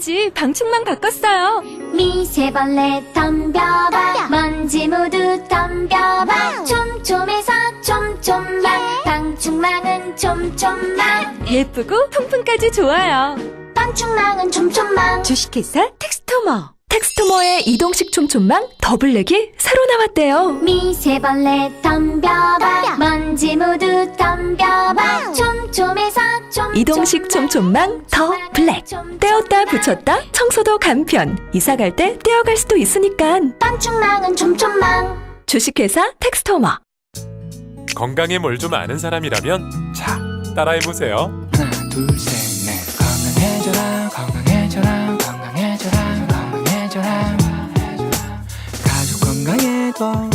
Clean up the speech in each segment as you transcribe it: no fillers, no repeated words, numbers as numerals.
전까지 방충망 바꿨어요. 미세벌레 덤벼봐 먼지 모두 덤벼봐 촘촘해서 촘촘만 방충망은 촘촘만 예쁘고 통풍까지 좋아요. 방충망은 촘촘만 주식회사 텍스토머. 텍스토머의 이동식 촘촘망 더블랙이 새로 나왔대요. 미세벌레 덤벼봐 먼지 모두 덤벼봐 촘촘해서 촘촘만 이동식 촘촘망 더 블랙. 떼었다 붙였다 청소도 간편. 이사 갈 때 떼어갈 수도 있으니까. 방충망은 촘촘만 주식회사 텍스토머. 건강에 뭘 좀 아는 사람이라면 자, 따라해보세요. 하나 둘셋넷 건강해져라 건강해져라 건강해져라 건강해져라 가족 건강에도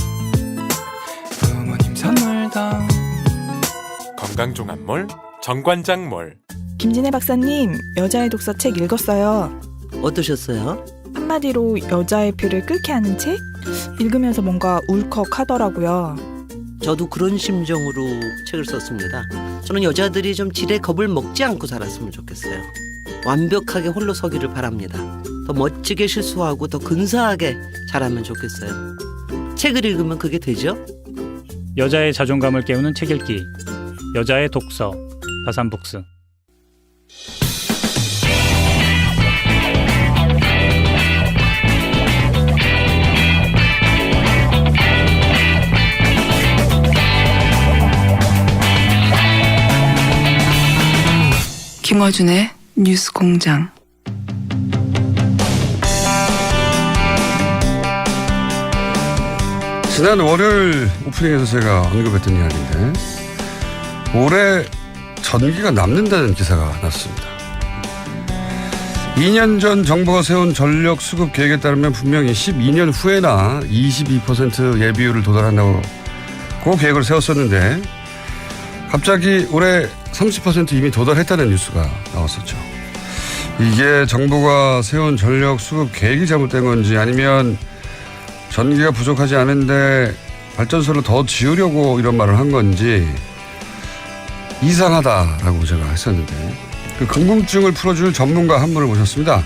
부모님 선물도 건강종합몰 정관장몰. 김진애 박사님, 여자의 독서 책 읽었어요. 어떠셨어요? 한마디로 여자의 피를 끓게 하는 책? 읽으면서 뭔가 울컥하더라고요. 저도 그런 심정으로 책을 썼습니다. 저는 여자들이 좀 지레 겁을 먹지 않고 살았으면 좋겠어요. 완벽하게 홀로 서기를 바랍니다. 더 멋지게 실수하고 더 근사하게 자라면 좋겠어요. 책을 읽으면 그게 되죠? 여자의 자존감을 깨우는 책 읽기. 여자의 독서. 다산북스. 김어준의 뉴스공장. 지난 월요일 오프닝에서 제가 언급했던 이야기인데 올해 전기가 남는다는 기사가 났습니다. 2년 전 정부가 세운 전력 수급 계획에 따르면 분명히 12년 후에나 22% 예비율을 도달한다고 그 계획을 세웠었는데 갑자기 올해 30% 이미 도달했다는 뉴스가 나왔었죠. 이게 정부가 세운 전력 수급 계획이 잘못된 건지 아니면 전기가 부족하지 않은데 발전소를 더 지으려고 이런 말을 한 건지 이상하다라고 제가 했었는데 그 궁금증을 풀어줄 전문가 한 분을 모셨습니다.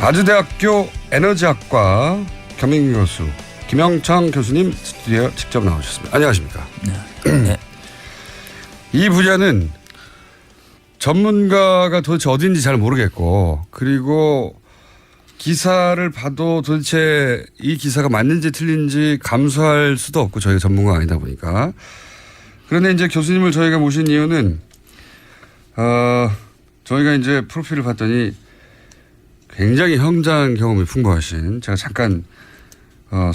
아주대학교 에너지학과 겸임 교수 김영창 교수님 스튜디오에 직접 나오셨습니다. 안녕하십니까? 네. 이 분야는 전문가가 도대체 어딘지 잘 모르겠고 그리고 기사를 봐도 도대체 이 기사가 맞는지 틀린지 감수할 수도 없고 저희가 전문가가 아니다 보니까 그런데 이제 교수님을 저희가 모신 이유는 저희가 이제 프로필을 봤더니 굉장히 현장 경험이 풍부하신 제가 잠깐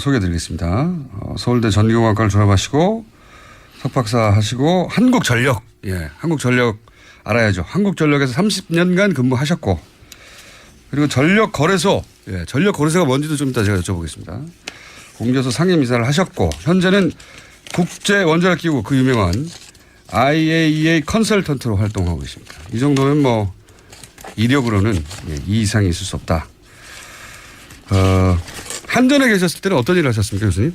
소개해드리겠습니다. 서울대 전기공학과를 졸업하시고 석박사 하시고 한국전력 한국전력 알아야죠. 한국전력에서 30년간 근무하셨고 그리고 전력거래소 전력거래소가 뭔지도 좀 이따 제가 여쭤보겠습니다. 공개소 상임이사를 하셨고 현재는 국제원자력기구 그 유명한 IAEA 컨설턴트로 활동하고 있습니다. 이 정도면 뭐 이력으로는 이 이상이 있을 수 없다. 한전에 계셨을 때는 어떤 일을 하셨습니까, 교수님?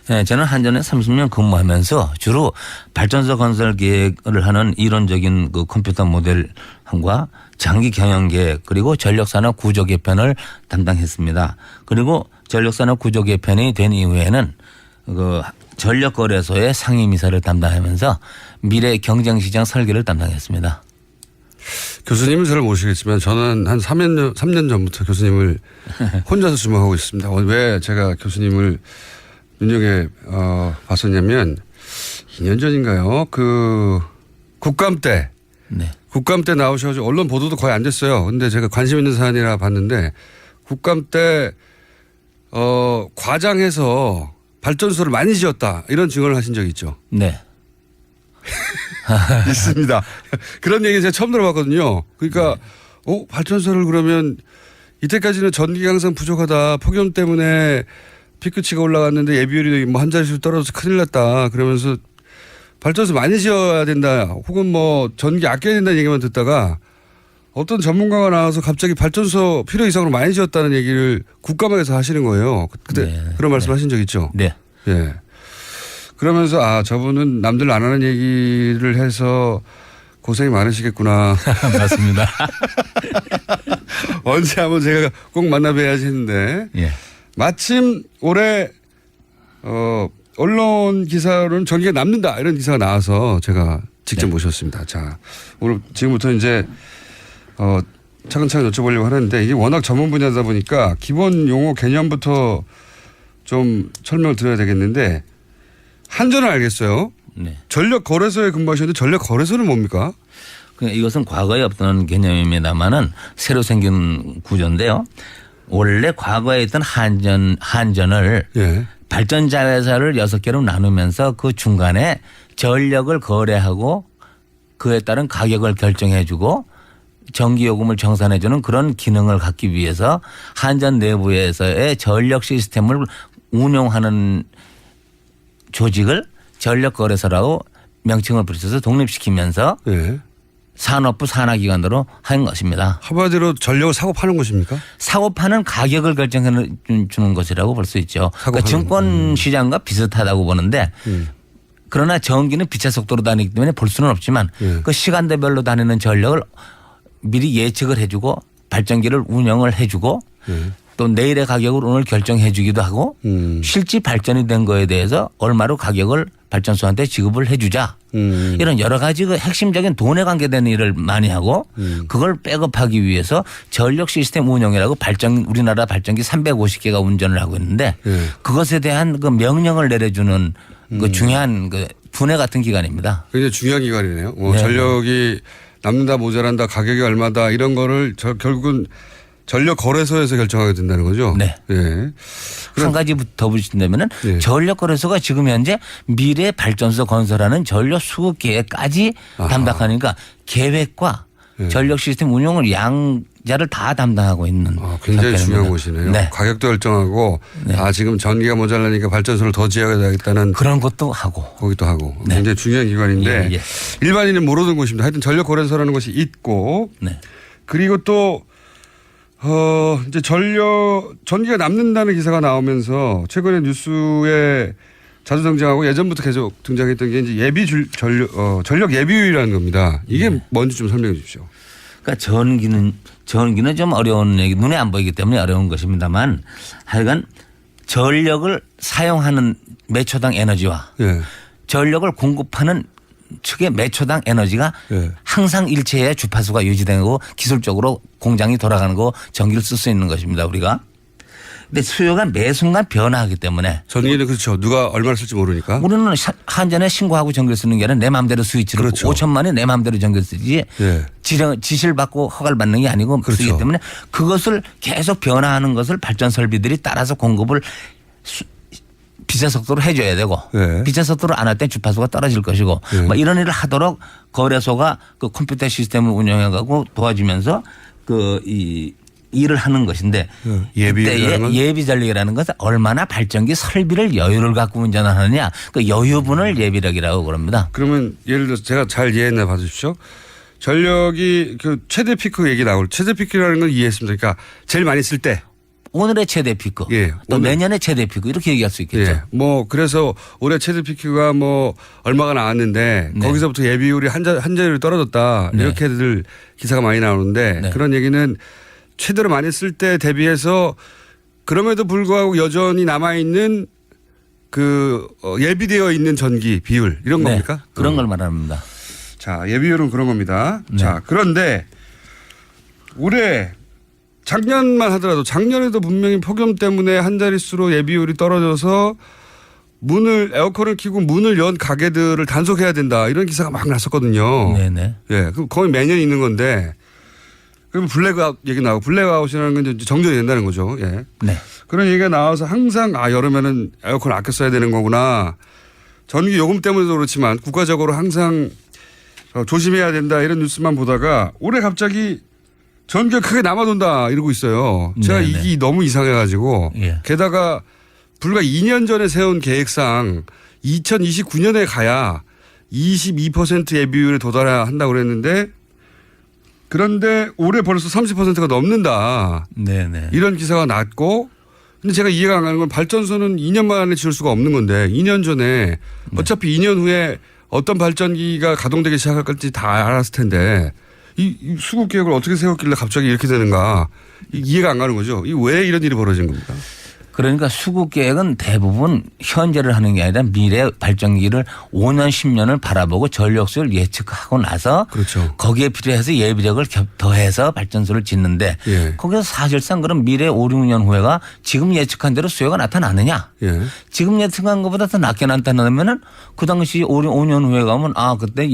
네, 저는 한전에 30년 근무하면서 주로 발전소 건설 계획을 하는 이론적인 그 컴퓨터 모델과 장기 경영 계획 그리고 전력산업 구조 개편을 담당했습니다. 그리고 전력산업 구조 개편이 된 이후에는 그 전력거래소의 상임이사를 담당하면서 미래 경쟁시장 설계를 담당했습니다. 교수님은 잘 모르시겠지만 저는 한 3년 전부터 교수님을 혼자서 주목하고 있습니다. 왜 제가 교수님을 눈여겨 봤었냐면 2년 전인가요? 그 국감 때 국감 때 나오셔가지고 언론 보도도 거의 안 됐어요. 근데 제가 관심 있는 사안이라 봤는데 국감 때 과장해서 발전소를 많이 지었다 이런 증언을 하신 적이 있죠. 네. 있습니다. 그런 얘기 제가 처음 들어봤거든요. 그러니까 발전소를 그러면 이때까지는 전기가 항상 부족하다. 폭염 때문에 피크치가 올라갔는데 예비율이 뭐 한 자릿수 떨어져서 큰일 났다. 그러면서 발전소 많이 지어야 된다. 혹은 뭐 전기 아껴야 된다는 얘기만 듣다가 어떤 전문가가 나와서 갑자기 발전소 필요 이상으로 많이 지었다는 얘기를 국감에서 하시는 거예요. 그때 그런 말씀 하신 적 있죠? 네. 예. 그러면서 저분은 남들 안 하는 얘기를 해서 고생이 많으시겠구나. 맞습니다. 언제 한번 제가 꼭 만나뵈야지 했는데 예. 마침 올해 언론 기사로는 전기가 남는다 이런 기사가 나와서 제가 직접 모셨습니다. 자, 오늘 지금부터 이제 차근차근 여쭤보려고 하는데 이게 워낙 전문 분야다 보니까 기본 용어 개념부터 좀 설명을 드려야 되겠는데 한전은 알겠어요. 네. 전력 거래소에 근무하셨는데 전력 거래소는 뭡니까? 이것은 과거에 없던 개념입니다만은 새로 생긴 구조인데요. 원래 과거에 있던 한전을 예. 발전자 회사를 6개로 나누면서 그 중간에 전력을 거래하고 그에 따른 가격을 결정해주고 전기요금을 정산해주는 그런 기능을 갖기 위해서 한전 내부에서의 전력 시스템을 운용하는 조직을 전력거래소라고 명칭을 붙여서 독립시키면서 예. 산업부 산하기관으로 한 것입니다. 한마디로 전력을 사고 파는 것입니까? 사고 파는 가격을 결정해 주는 것이라고 볼 수 있죠. 그러니까 증권 시장과 비슷하다고 보는데 그러나 전기는 빛의 속도로 다니기 때문에 볼 수는 없지만 그 시간대별로 다니는 전력을 미리 예측을 해주고 발전기를 운영을 해주고 또 내일의 가격을 오늘 결정해 주기도 하고 실제 발전이 된 거에 대해서 얼마로 가격을 발전소한테 지급을 해 주자. 이런 여러 가지 그 핵심적인 돈에 관계된 일을 많이 하고 그걸 백업하기 위해서 전력 시스템 운영이라고 우리나라 발전기 350개가 운전을 하고 있는데 그것에 대한 그 명령을 내려주는 그 중요한 그 분해 같은 기관입니다. 굉장히 중요한 기관이네요. 네. 전력이 남는다 모자란다 가격이 얼마다 이런 거를 결국은 전력 거래소에서 결정하게 된다는 거죠. 네. 예. 한 가지 더 붙인다면은 예. 전력거래소가 지금 현재 미래 발전소 건설하는 전력 수급 계획까지 담당하니까 계획과 전력 시스템 운용을 양자를 다 담당하고 있는. 굉장히 상태입니다. 중요한 곳이네요. 네. 가격도 결정하고 네. 지금 전기가 모자라니까 발전소를 더 지어야 되겠다는 그런 것도 하고. 거기도 하고 네. 굉장히 중요한 기관인데 예, 예. 일반인은 모르는 곳입니다. 하여튼 전력 거래소라는 것이 있고 네. 그리고 또 이제 전기가 남는다는 기사가 나오면서 최근에 뉴스에 자주 등장하고 예전부터 계속 등장했던 게 이제 전력 예비율이라는 겁니다. 이게 뭔지 좀 설명해 주십시오. 그러니까 전기는 좀 어려운 얘기, 눈에 안 보이기 때문에 어려운 것입니다만 하여간 전력을 사용하는 매초당 에너지와 예. 전력을 공급하는 측의 매초당 에너지가 예. 항상 일체의 주파수가 유지되고 기술적으로 공장이 돌아가는 거 전기를 쓸 수 있는 것입니다 우리가. 근데 수요가 매 순간 변화하기 때문에 전기는 그렇죠. 누가 얼마를 쓸지 모르니까. 우리는 한전에 신고하고 전기를 쓰는 게 아니라 내 마음대로 스위치를 그렇죠. 5천만이 내 마음대로 전기를 쓰지 예. 지시를 받고 허가를 받는 게 아니고 그렇죠. 쓰기 때문에 그것을 계속 변화하는 것을 발전 설비들이 따라서 공급을 빛의 속도로 해줘야 되고 네. 빛의 속도로 안 할 때 주파수가 떨어질 것이고 뭐 이런 일을 하도록 거래소가 그 컴퓨터 시스템을 운영해가고 도와주면서 이 일을 하는 것인데 예비 전력이라는 것은 얼마나 발전기 설비를 여유를 갖고 운전하느냐 그 여유분을 예비력이라고 그럽니다. 그러면 예를 들어서 제가 잘 이해했나 봐주십시오. 전력이 그 최대 피크 얘기 나올 최대 피크라는 건 이해했습니다. 그러니까 제일 많이 쓸 때. 오늘의 최대 피크, 예, 또 오늘. 내년의 최대 피크 이렇게 얘기할 수 있겠죠. 예. 뭐 그래서 올해 최대 피크가 뭐 얼마가 나왔는데 네. 거기서부터 예비율이 한 자리로 떨어졌다 네. 이렇게들 기사가 많이 나오는데 네. 그런 얘기는 최대로 많이 쓸 때 대비해서 그럼에도 불구하고 여전히 남아 있는 그 예비되어 있는 전기 비율 이런 네. 겁니까? 그런 걸 말합니다. 자, 예비율은 그런 겁니다. 네. 자, 그런데 올해 작년만 하더라도 작년에도 분명히 폭염 때문에 한 자릿수로 예비율이 떨어져서 에어컨을 켜고 문을 연 가게들을 단속해야 된다 이런 기사가 막 났었거든요. 네네. 예, 그럼 거의 매년 있는 건데 그러면 블랙아웃 얘기 나오고 블랙아웃이라는 건 이제 정전이 된다는 거죠. 예. 네. 그런 얘기가 나와서 항상 여름에는 에어컨 아껴 써야 되는 거구나. 전기 요금 때문에도 그렇지만 국가적으로 항상 조심해야 된다 이런 뉴스만 보다가 올해 갑자기 전기가 크게 남아돈다 이러고 있어요. 제가 네네. 이게 너무 이상해가지고 예. 게다가 불과 2년 전에 세운 계획상 2029년에 가야 22% 예비율에 도달해야 한다고 그랬는데 그런데 올해 벌써 30%가 넘는다. 네네. 이런 기사가 났고 근데 제가 이해가 안 가는 건 발전소는 2년 만에 지을 수가 없는 건데 2년 전에 어차피 2년 후에 어떤 발전기가 가동되기 시작할 건지 다 알았을 텐데 이 수급 계획을 어떻게 세웠길래 갑자기 이렇게 되는가 이해가 안 가는 거죠. 왜 이런 일이 벌어진 겁니까? 그러니까 수급 계획은 대부분 현재를 하는 게 아니라 미래 발전기를 5년 10년을 바라보고 전력수를 예측하고 나서 그렇죠. 거기에 필요해서 예비력을 더해서 발전소를 짓는데 예. 거기서 사실상 그럼 미래 5, 6년 후에가 지금 예측한 대로 수요가 나타나느냐? 예. 지금 예측한 것보다 더 낮게 나타나면은 그 당시 5년 후에 가면 그때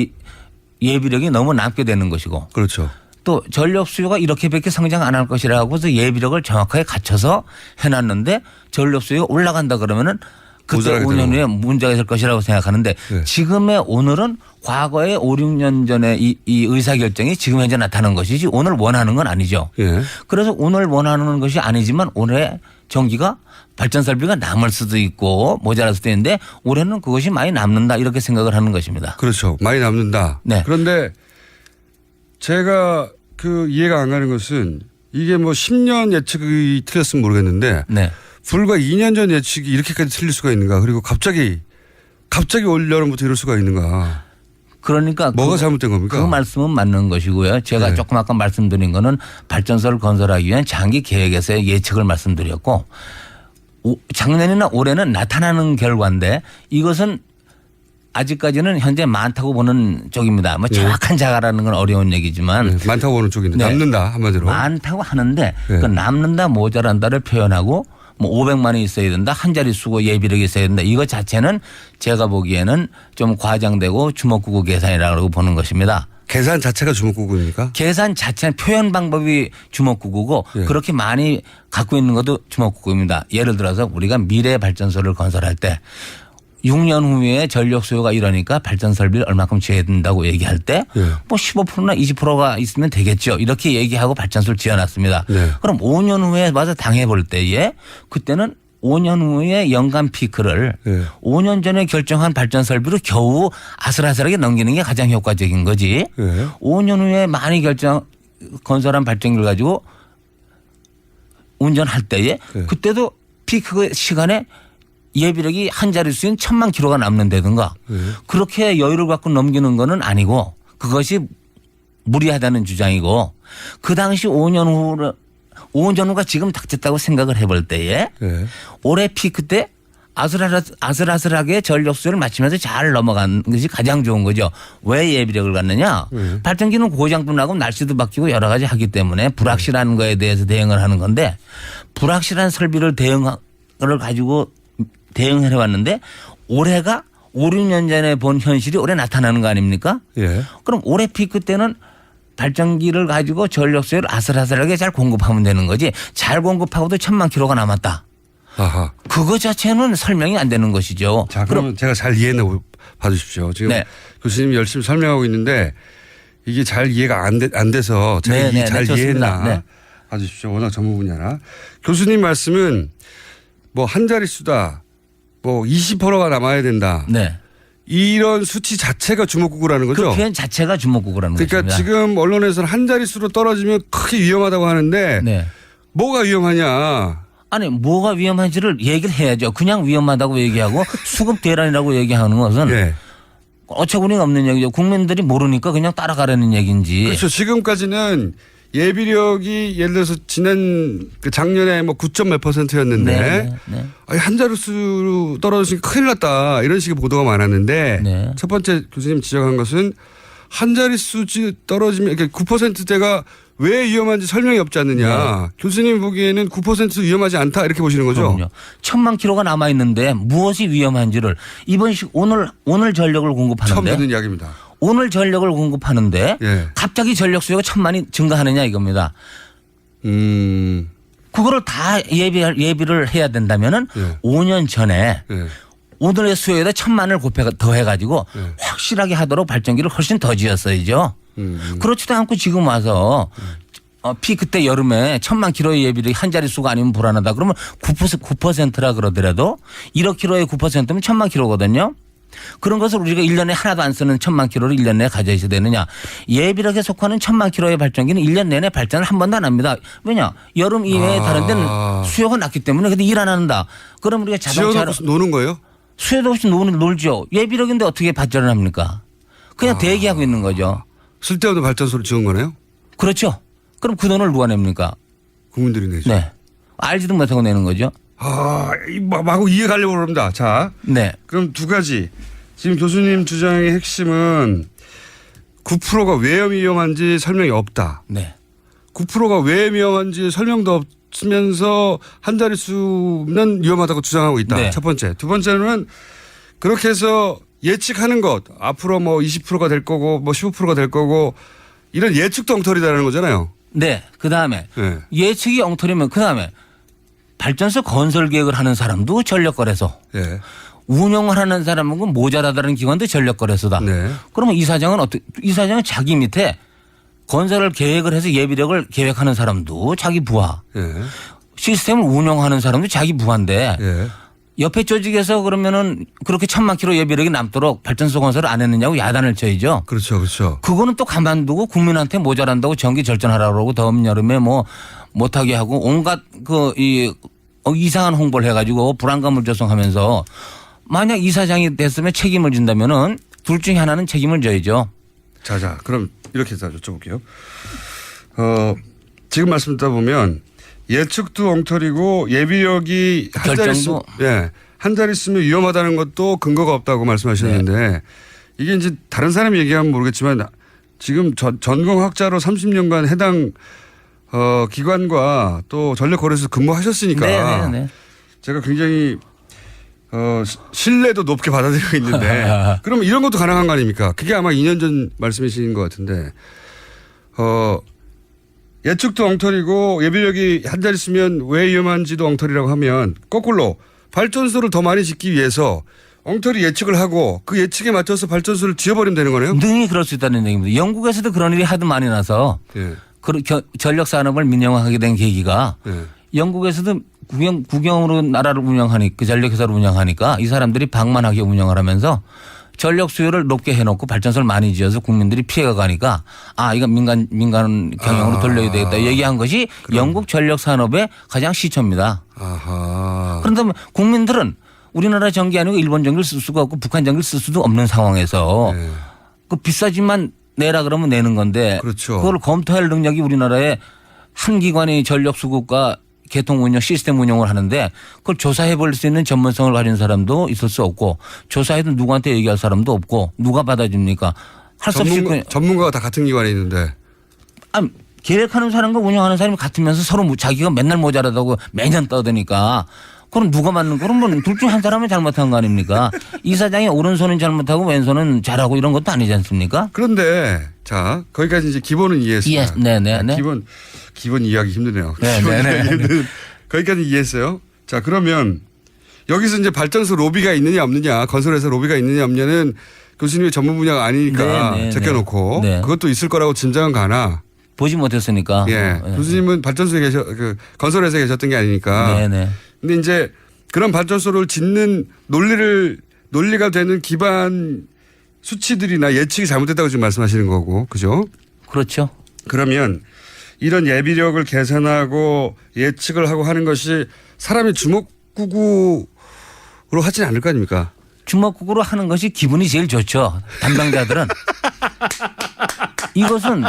예비력이 너무 남게 되는 것이고 그렇죠. 또 전력 수요가 이렇게밖에 성장 안 할 것이라고 해서 예비력을 정확하게 갖춰서 해놨는데 전력 수요가 올라간다 그러면은 그때 5년 후에 문제가 될 것이라고 생각하는데 네. 지금의 오늘은 과거에 5, 6년 전에 이 의사결정이 지금 현재 나타난 것이지 오늘 원하는 건 아니죠. 예. 그래서 오늘 원하는 것이 아니지만 올해 전기가 발전 설비가 남을 수도 있고 모자랄 수도 있는데 올해는 그것이 많이 남는다 이렇게 생각을 하는 것입니다. 그렇죠. 많이 남는다. 네. 그런데 제가 이해가 안 가는 것은 이게 뭐 10년 예측이 틀렸으면 모르겠는데 네. 불과 2년 전 예측이 이렇게까지 틀릴 수가 있는가. 그리고 갑자기 올 여름부터 이럴 수가 있는가. 그러니까 뭐가 잘못된 겁니까? 그 말씀은 맞는 것이고요. 제가 네. 조금 아까 말씀드린 거는 발전소를 건설하기 위한 장기 계획에서의 예측을 말씀드렸고 작년이나 올해는 나타나는 결과인데 이것은 아직까지는 현재 많다고 보는 쪽입니다. 뭐 정확한 자가라는 건 어려운 얘기지만 네. 많다고 보는 쪽인데 네. 남는다 한마디로. 많다고 하는데 네. 그 남는다 모자란다를 표현하고 뭐 500만이 있어야 된다. 한 자리 수고 예비력이 있어야 된다. 이거 자체는 제가 보기에는 좀 과장되고 주먹구구 계산이라고 보는 것입니다. 계산 자체가 주먹구구입니까? 계산 자체는 표현 방법이 주먹구구고 예. 그렇게 많이 갖고 있는 것도 주먹구구입니다. 예를 들어서 우리가 미래 발전소를 건설할 때 6년 후에 전력 수요가 이러니까 발전 설비를 얼마큼 지어야 된다고 얘기할 때 뭐 예. 15%나 20%가 있으면 되겠죠. 이렇게 얘기하고 발전소를 지어놨습니다. 네. 그럼 5년 후에 와서 당해볼 때에 그때는 5년 후에 연간 피크를 예. 5년 전에 결정한 발전 설비로 겨우 아슬아슬하게 넘기는 게 가장 효과적인 거지. 예. 5년 후에 많이 건설한 발전기를 가지고 운전할 때에 예. 그때도 피크 시간에 예비력이 한 자릿수인 1000만 킬로가 남는다든가 그렇게 여유를 갖고 넘기는 거는 아니고 그것이 무리하다는 주장이고 그 당시 5년 후가 지금 닥쳤다고 생각을 해볼 때에 예. 올해 피크 때 아슬아슬하게 전력 수요를 맞추면서 잘 넘어간 것이 가장 좋은 거죠. 왜 예비력을 갖느냐. 발전기는 고장도 나고 날씨도 바뀌고 여러 가지 하기 때문에 불확실한 거에 대해서 대응을 하는 건데 불확실한 설비를 가지고 대응을 해왔는데 올해가 5, 6년 전에 본 현실이 올해 나타나는 거 아닙니까? 예. 그럼 올해 피크 때는 발전기를 가지고 전력수요를 아슬아슬하게 잘 공급하면 되는 거지 잘 공급하고도 1000만 킬로가 남았다. 아하. 그거 자체는 설명이 안 되는 것이죠. 자, 그러면 제가 잘 이해해 봐주십시오. 지금 네. 교수님이 열심히 설명하고 있는데 이게 잘 이해가 안 돼서 제가 잘 이해했나 네. 봐주십시오. 워낙 전문 분야라. 교수님 말씀은 뭐 한 자릿수다. 뭐 20%가 남아야 된다. 네. 이런 수치 자체가 주먹구구라는 거죠. 그 표현 자체가 주먹구구라는 그러니까 것입니다. 지금 언론에서는 한 자릿수로 떨어지면 크게 위험하다고 하는데 네. 뭐가 위험하냐. 아니 뭐가 위험한지를 얘기를 해야죠. 그냥 위험하다고 얘기하고 수급 대란이라고 얘기하는 것은 네. 어처구니가 없는 얘기죠. 국민들이 모르니까 그냥 따라가려는 얘기인지. 그렇죠. 지금까지는 예비력이 예를 들어서 작년에 뭐 9점 몇 %였는데 네. 한 자릿수로 떨어지니까 큰일 났다 이런 식의 보도가 많았는데 네. 첫 번째 교수님 지적한 것은 한 자릿수 떨어지면 9%대가 왜 위험한지 설명이 없지 않느냐. 네. 교수님 보기에는 9% 위험하지 않다 이렇게 보시는 거죠. 그럼요. 1000만 킬로가 남아 있는데 무엇이 위험한지를 오늘 전력을 처음 공급하는데 듣는 이야기입니다. 오늘 전력을 공급하는데 예. 갑자기 전력 수요가 1000만이 증가하느냐 이겁니다. 그거를 다 예비를 해야 된다면은 예. 5년 전에 예. 오늘의 수요에다 1000만을 더해가지고 확실하게 하도록 발전기를 훨씬 더 지었어야죠. 그렇지도 않고 지금 와서 피크 때 여름에 1000만 킬로의 예비력이 한 자릿수가 아니면 불안하다. 그러면 9%라 그러더라도 1억 킬로의 9%면 1000만 킬로거든요. 그런 것을 우리가 1년에 하나도 안 쓰는 1000만 킬로를 1년 내에 가져야 되느냐. 예비력에 속하는 1000만 킬로의 발전기는 1년 내내 발전을 한 번도 안 합니다. 왜냐. 여름 이외에 다른 데는 수요가 낮기 때문에 근데 일 안 한다. 그럼 우리가 자동차로 지어놓고 노는 거예요? 수요도 없이 놀죠. 예비력인데 어떻게 발전을 합니까? 그냥 대기하고 있는 거죠. 쓸데없는 발전소를 지은 거네요? 그렇죠. 그럼 그 돈을 누가 냅니까? 국민들이 내죠. 네. 알지도 못하고 내는 거죠. 마구 이해가려고 그럽니다. 자, 네. 그럼 두 가지. 지금 교수님 주장의 핵심은 9%가 왜 위험한지 설명이 없다. 네. 9%가 왜 위험한지 설명도 없으면서 한 자릿수는 위험하다고 주장하고 있다. 네. 첫 번째. 두 번째는 그렇게 해서 예측하는 것. 앞으로 뭐 20%가 될 거고 뭐 15%가 될 거고 이런 예측도 엉터리다라는 거잖아요. 네. 그다음에 네. 예측이 엉터리면 그다음에 발전소 건설 계획을 하는 사람도 전력거래소. 예. 운영을 하는 사람은 모자라다는 기관도 전력거래소다. 네. 그러면 이사장은 자기 밑에 건설을 계획을 해서 예비력을 계획하는 사람도 자기 부하. 예. 시스템을 운영하는 사람도 자기 부하인데 예. 옆에 조직에서 그러면은 그렇게 1000만 킬로 예비력이 남도록 발전소 건설을 안 했느냐고 야단을 쳐야죠. 그렇죠. 그렇죠. 그거는 또 가만두고 국민한테 모자란다고 전기 절전하라고 그러고 더운 여름에 뭐 못하게 하고 온갖 이상한 홍보를 해가지고 불안감을 조성하면서 만약 이사장이 됐으면 책임을 진다면은 둘 중에 하나는 책임을 져야죠. 자, 그럼 이렇게 해서 여쭤볼게요. 지금 말씀 듣다 보면 예측도 엉터리고 예비력이 한 자릿수, 한 자릿수면 위험하다는 것도 근거가 없다고 말씀하셨는데 이게 이제 다른 사람이 얘기하면 모르겠지만 지금 전공학자로 30년간 해당 기관과 또 전력거래소에서 근무하셨으니까 네. 제가 굉장히 신뢰도 높게 받아들이고 있는데 그러면 이런 것도 가능한 거 아닙니까? 그게 아마 2년 전 말씀이신 것 같은데 예측도 엉터리고 예비력이 한 자리 쓰면 왜 위험한지도 엉터리라고 하면 거꾸로 발전소를 더 많이 짓기 위해서 엉터리 예측을 하고 그 예측에 맞춰서 발전소를 지어버리면 되는 거네요? 능히 그럴 수 있다는 얘기입니다. 영국에서도 그런 일이 하도 많이 나서 예. 전력 산업을 민영화하게 된 계기가 예. 영국에서도 국영으로 나라를 운영하니까 그 전력회사를 운영하니까 이 사람들이 방만하게 운영을 하면서 전력 수요를 높게 해놓고 발전소를 많이 지어서 국민들이 피해가 가니까 이거 민간 경영으로 돌려야 되겠다 얘기한 것이 영국 전력 산업의 가장 시초입니다. 아하. 그런데 국민들은 우리나라 전기 아니고 일본 전기를 쓸 수가 없고 북한 전기를 쓸 수도 없는 상황에서 네. 그 비싸지만 내라 그러면 내는 건데 그렇죠. 그걸 검토할 능력이 우리나라에 한 기관이 전력 수급과 개통 운영 시스템 운영을 하는데 그걸 조사해 볼 수 있는 전문성을 가진 사람도 있을 수 없고 조사해도 누구한테 얘기할 사람도 없고 누가 받아줍니까? 할 수 없이 전문가가 다 같은 기관에 있는데. 계획하는 사람과 운영하는 사람이 같으면서 서로 자기가 맨날 모자라다고 매년 떠드니까 그럼 누가 맞는 그러면 둘 중 한 사람이 잘못한 거 아닙니까? 이사장이 오른손은 잘못하고 왼손은 잘하고 이런 것도 아니지 않습니까? 그런데 자 거기까지 이제 기본은 이해했습니다. 네네. 기본 이해하기 힘드네요. 네네. 거기까지 이해했어요. 자 그러면 여기서 이제 발전소 로비가 있느냐 없느냐 건설회사 로비가 있느냐 없느냐는 교수님의 전문 분야가 아니니까 제껴놓고 그것도 있을 거라고 짐작은 가나. 보지 못했으니까. 예. 교수님은 발전소에 건설회사에 계셨던 게 아니니까. 네네. 근데 이제 그런 발전소를 짓는 논리가 되는 기반 수치들이나 예측이 잘못됐다고 지금 말씀하시는 거고, 그죠? 그렇죠. 그러면 이런 예비력을 계산하고 예측을 하고 하는 것이 사람이 주먹구구로 하진 않을 거 아닙니까? 주먹구구로 하는 것이 기분이 제일 좋죠. 담당자들은. 이것은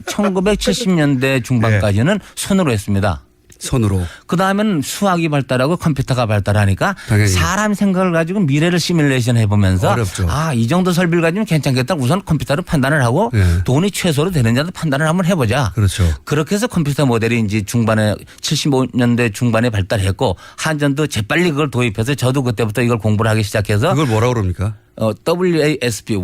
1970년대 중반까지는 손으로 했습니다. 손으로. 그다음에는 수학이 발달하고 컴퓨터가 발달하니까 당연히. 사람 생각을 가지고 미래를 시뮬레이션 해보면서 어렵죠. 이 정도 설비를 가지면 괜찮겠다. 우선 컴퓨터로 판단을 하고 돈이 최소로 되느냐도 판단을 한번 해보자. 그렇죠. 그렇게 해서 컴퓨터 모델이 이제 중반에 75년대 중반에 발달했고 한전도 재빨리 그걸 도입해서 저도 그때부터 이걸 공부를 하기 시작해서 그걸 뭐라고 그럽니까? WASP